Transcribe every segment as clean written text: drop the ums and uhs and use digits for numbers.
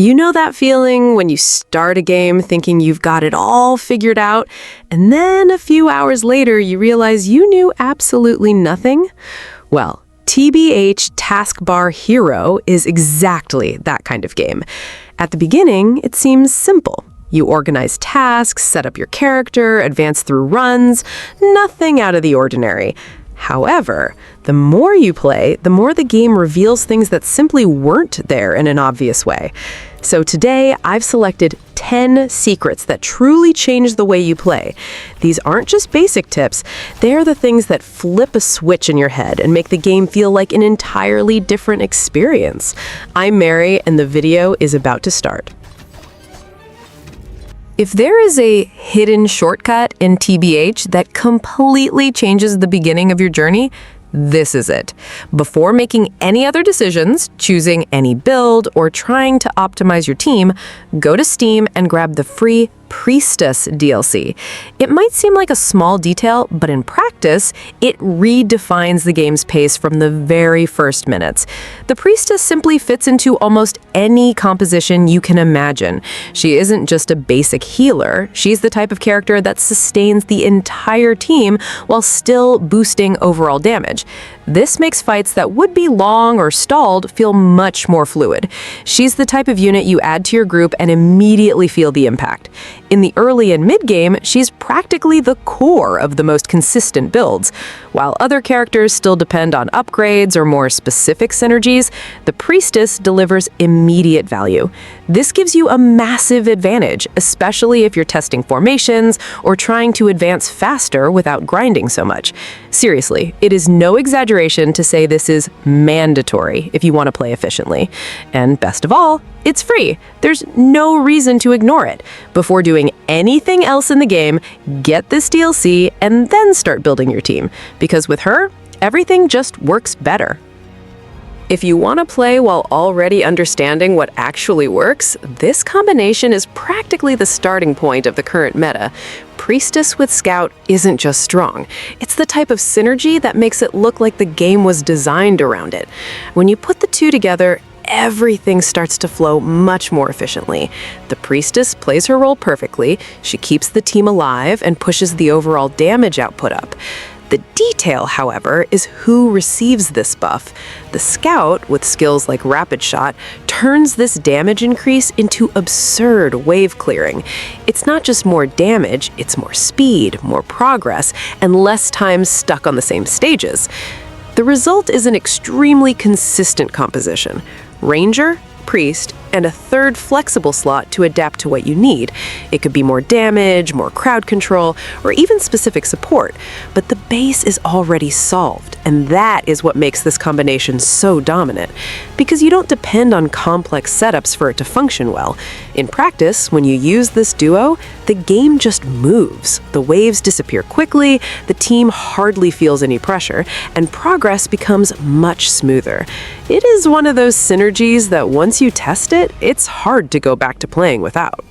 You know that feeling when you start a game thinking you've got it all figured out, and then a few hours later you realize you knew absolutely nothing? Well, TBH Taskbar Hero is exactly that kind of game. At the beginning, it seems simple. You organize tasks, set up your character, advance through runs, nothing out of the ordinary. However, the more you play, the more the game reveals things that simply weren't there in an obvious way. So today, I've selected 10 secrets that truly change the way you play. These aren't just basic tips, they're the things that flip a switch in your head and make the game feel like an entirely different experience. I'm Mary, and the video is about to start. If there is a hidden shortcut in TBH that completely changes the beginning of your journey, this is it. Before making any other decisions, choosing any build, or trying to optimize your team, go to Steam and grab the free Priestess DLC. It might seem like a small detail, but in practice, it redefines the game's pace from the very first minutes. The Priestess simply fits into almost any composition you can imagine. She isn't just a basic healer, she's the type of character that sustains the entire team while still boosting overall damage. This makes fights that would be long or stalled feel much more fluid. She's the type of unit you add to your group and immediately feel the impact. In the early and mid-game, she's practically the core of the most consistent builds. While other characters still depend on upgrades or more specific synergies, the Priestess delivers immediate value. This gives you a massive advantage, especially if you're testing formations or trying to advance faster without grinding so much. Seriously, it is no exaggeration to say this is mandatory if you want to play efficiently. And best of all, it's free. There's no reason to ignore it. Before doing anything else in the game, get this DLC and then start building your team. Because with her, everything just works better. If you want to play while already understanding what actually works, this combination is practically the starting point of the current meta. Priestess with Scout isn't just strong. It's the type of synergy that makes it look like the game was designed around it. When you put the two together, everything starts to flow much more efficiently. The Priestess plays her role perfectly, she keeps the team alive and pushes the overall damage output up. The detail, however, is who receives this buff. The Scout, with skills like Rapid Shot, turns this damage increase into absurd wave clearing. It's not just more damage, it's more speed, more progress, and less time stuck on the same stages. The result is an extremely consistent composition. Ranger, Priest, and a third flexible slot to adapt to what you need. It could be more damage, more crowd control, or even specific support, but the base is already solved, and that is what makes this combination so dominant, because you don't depend on complex setups for it to function well. In practice, when you use this duo, the game just moves. The waves disappear quickly, the team hardly feels any pressure, and progress becomes much smoother. It is one of those synergies that once you test it, it's hard to go back to playing without.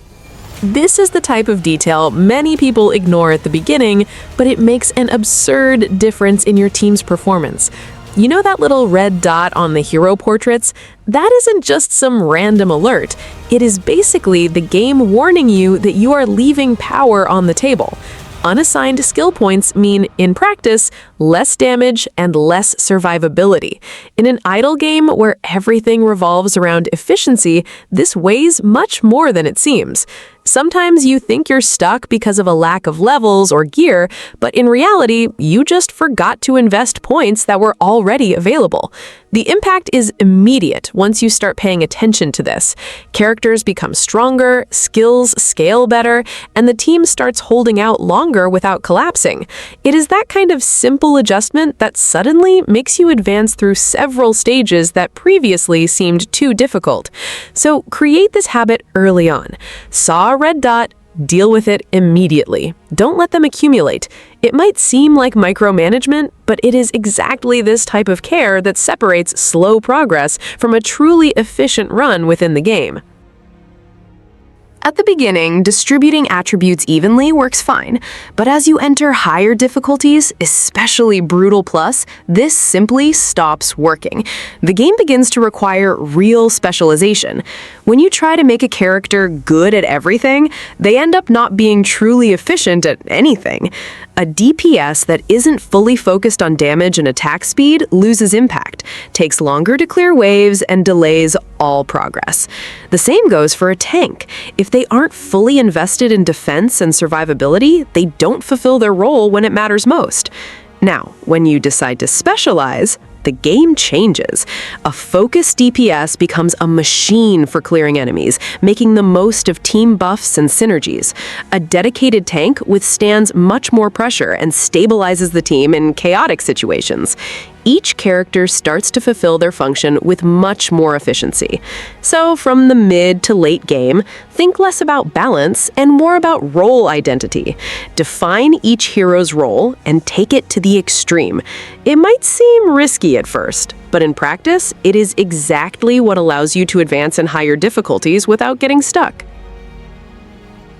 This is the type of detail many people ignore at the beginning, but it makes an absurd difference in your team's performance. You know that little red dot on the hero portraits? That isn't just some random alert. It is basically the game warning you that you are leaving power on the table. Unassigned skill points mean, in practice, less damage and less survivability. In an idle game where everything revolves around efficiency, this weighs much more than it seems. Sometimes you think you're stuck because of a lack of levels or gear, but in reality, you just forgot to invest points that were already available. The impact is immediate once you start paying attention to this. Characters become stronger, skills scale better, and the team starts holding out longer without collapsing. It is that kind of simple adjustment that suddenly makes you advance through several stages that previously seemed too difficult. So create this habit early on. Saw a red dot, deal with it immediately. Don't let them accumulate. It might seem like micromanagement, but it is exactly this type of care that separates slow progress from a truly efficient run within the game. At the beginning, distributing attributes evenly works fine, but as you enter higher difficulties, especially Brutal Plus, this simply stops working. The game begins to require real specialization. When you try to make a character good at everything, they end up not being truly efficient at anything. A DPS that isn't fully focused on damage and attack speed loses impact, takes longer to clear waves, and delays all progress. The same goes for a tank. If they aren't fully invested in defense and survivability, they don't fulfill their role when it matters most. Now, when you decide to specialize, the game changes. A focused DPS becomes a machine for clearing enemies, making the most of team buffs and synergies. A dedicated tank withstands much more pressure and stabilizes the team in chaotic situations. Each character starts to fulfill their function with much more efficiency. So from the mid to late game, think less about balance and more about role identity. Define each hero's role and take it to the extreme. It might seem risky at first, but in practice, it is exactly what allows you to advance in higher difficulties without getting stuck.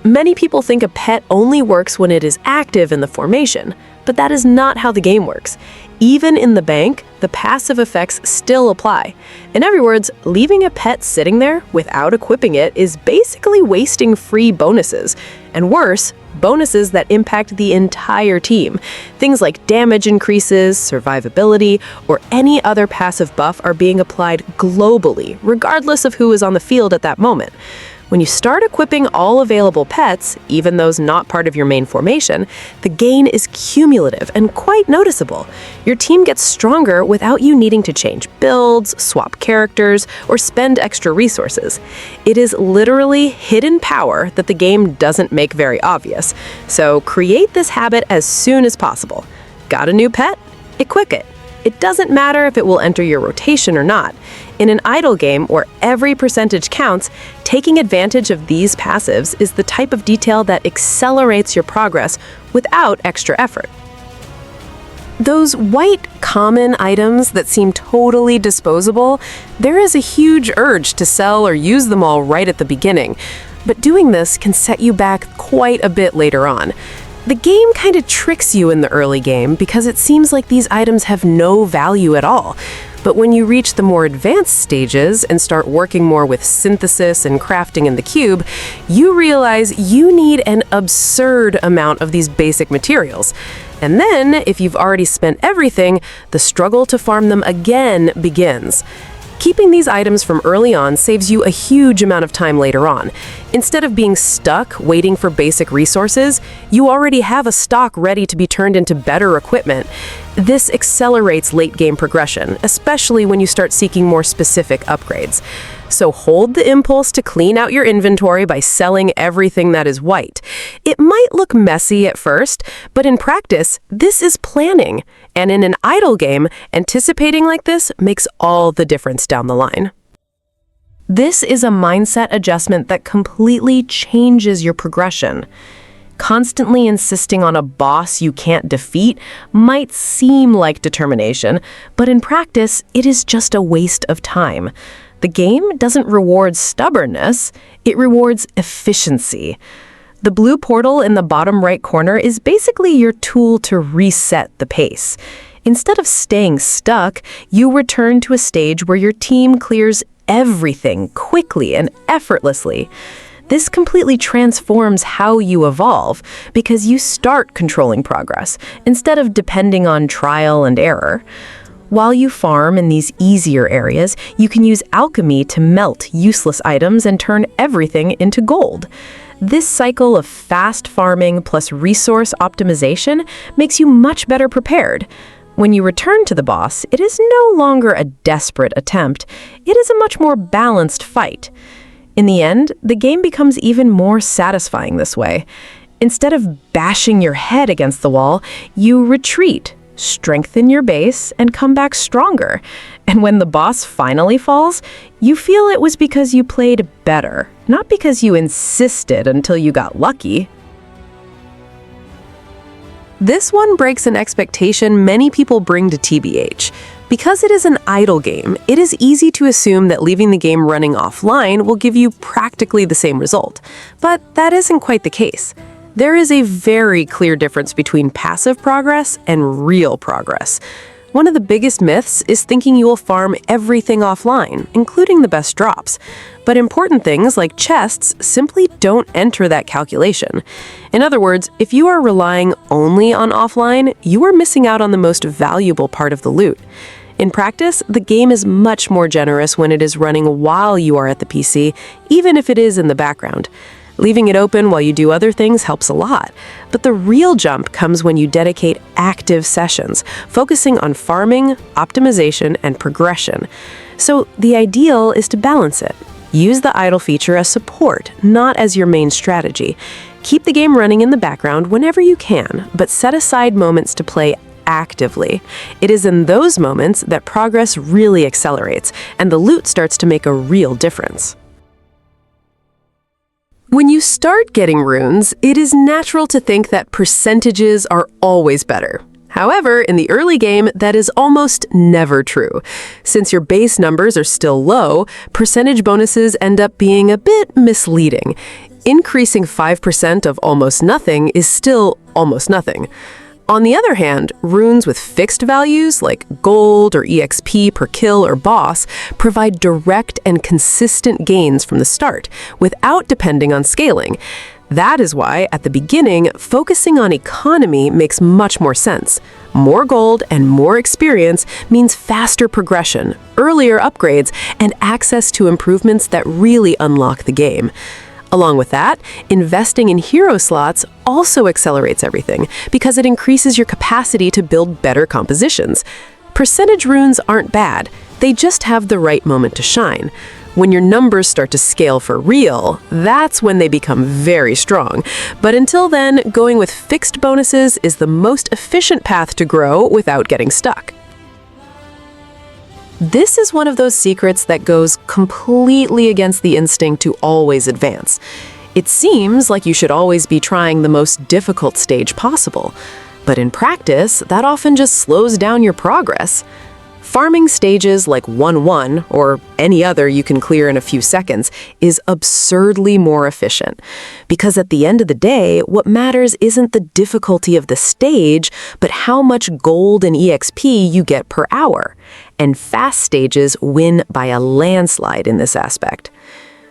Many people think a pet only works when it is active in the formation, but that is not how the game works. Even in the bank, the passive effects still apply. In other words, leaving a pet sitting there without equipping it is basically wasting free bonuses. And worse, bonuses that impact the entire team. Things like damage increases, survivability, or any other passive buff are being applied globally, regardless of who is on the field at that moment. When you start equipping all available pets, even those not part of your main formation, the gain is cumulative and quite noticeable. Your team gets stronger without you needing to change builds, swap characters, or spend extra resources. It is literally hidden power that the game doesn't make very obvious. So create this habit as soon as possible. Got a new pet? Equip it. It doesn't matter if it will enter your rotation or not. In an idle game where every percentage counts, taking advantage of these passives is the type of detail that accelerates your progress without extra effort. Those white, common items that seem totally disposable, there is a huge urge to sell or use them all right at the beginning. But doing this can set you back quite a bit later on. The game kind of tricks you in the early game because it seems like these items have no value at all. But when you reach the more advanced stages and start working more with synthesis and crafting in the cube, you realize you need an absurd amount of these basic materials. And then, if you've already spent everything, the struggle to farm them again begins. Keeping these items from early on saves you a huge amount of time later on. Instead of being stuck waiting for basic resources, you already have a stock ready to be turned into better equipment. This accelerates late-game progression, especially when you start seeking more specific upgrades. So hold the impulse to clean out your inventory by selling everything that is white. It might look messy at first, but in practice, this is planning. And in an idle game, anticipating like this makes all the difference down the line. This is a mindset adjustment that completely changes your progression. Constantly insisting on a boss you can't defeat might seem like determination, but in practice, it is just a waste of time. The game doesn't reward stubbornness, it rewards efficiency. The blue portal in the bottom right corner is basically your tool to reset the pace. Instead of staying stuck, you return to a stage where your team clears everything quickly and effortlessly. This completely transforms how you evolve because you start controlling progress instead of depending on trial and error. While you farm in these easier areas, you can use alchemy to melt useless items and turn everything into gold. This cycle of fast farming plus resource optimization makes you much better prepared. When you return to the boss, it is no longer a desperate attempt. It is a much more balanced fight. In the end, the game becomes even more satisfying this way. Instead of bashing your head against the wall, you retreat, strengthen your base, and come back stronger. And when the boss finally falls, you feel it was because you played better, not because you insisted until you got lucky. This one breaks an expectation many people bring to TBH. Because it is an idle game, it is easy to assume that leaving the game running offline will give you practically the same result. But that isn't quite the case. There is a very clear difference between passive progress and real progress. One of the biggest myths is thinking you will farm everything offline, including the best drops. But important things like chests simply don't enter that calculation. In other words, if you are relying only on offline, you are missing out on the most valuable part of the loot. In practice, the game is much more generous when it is running while you are at the PC, even if it is in the background. Leaving it open while you do other things helps a lot, but the real jump comes when you dedicate active sessions, focusing on farming, optimization, and progression. So the ideal is to balance it. Use the idle feature as support, not as your main strategy. Keep the game running in the background whenever you can, but set aside moments to play actively. It is in those moments that progress really accelerates, and the loot starts to make a real difference. When you start getting runes, it is natural to think that percentages are always better. However, in the early game, that is almost never true. Since your base numbers are still low, percentage bonuses end up being a bit misleading. Increasing 5% of almost nothing is still almost nothing. On the other hand, runes with fixed values like gold or EXP per kill or boss provide direct and consistent gains from the start, without depending on scaling. That is why, at the beginning, focusing on economy makes much more sense. More gold and more experience means faster progression, earlier upgrades, and access to improvements that really unlock the game. Along with that, investing in hero slots also accelerates everything because it increases your capacity to build better compositions. Percentage runes aren't bad, they just have the right moment to shine. When your numbers start to scale for real, that's when they become very strong. But until then, going with fixed bonuses is the most efficient path to grow without getting stuck. This is one of those secrets that goes completely against the instinct to always advance. It seems like you should always be trying the most difficult stage possible, but in practice, that often just slows down your progress. Farming stages like 1-1, or any other you can clear in a few seconds, is absurdly more efficient. Because at the end of the day, what matters isn't the difficulty of the stage, but how much gold and EXP you get per hour. And fast stages win by a landslide in this aspect.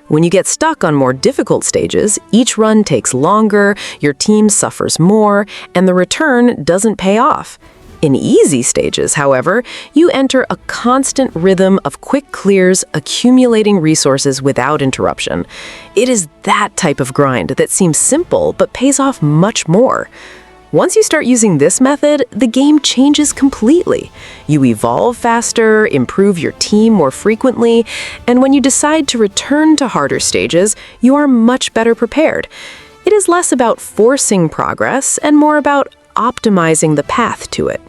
When you get stuck on more difficult stages, each run takes longer, your team suffers more, and the return doesn't pay off. In easy stages, however, you enter a constant rhythm of quick clears, accumulating resources without interruption. It is that type of grind that seems simple but pays off much more. Once you start using this method, the game changes completely. You evolve faster, improve your team more frequently, and when you decide to return to harder stages, you are much better prepared. It is less about forcing progress and more about optimizing the path to it.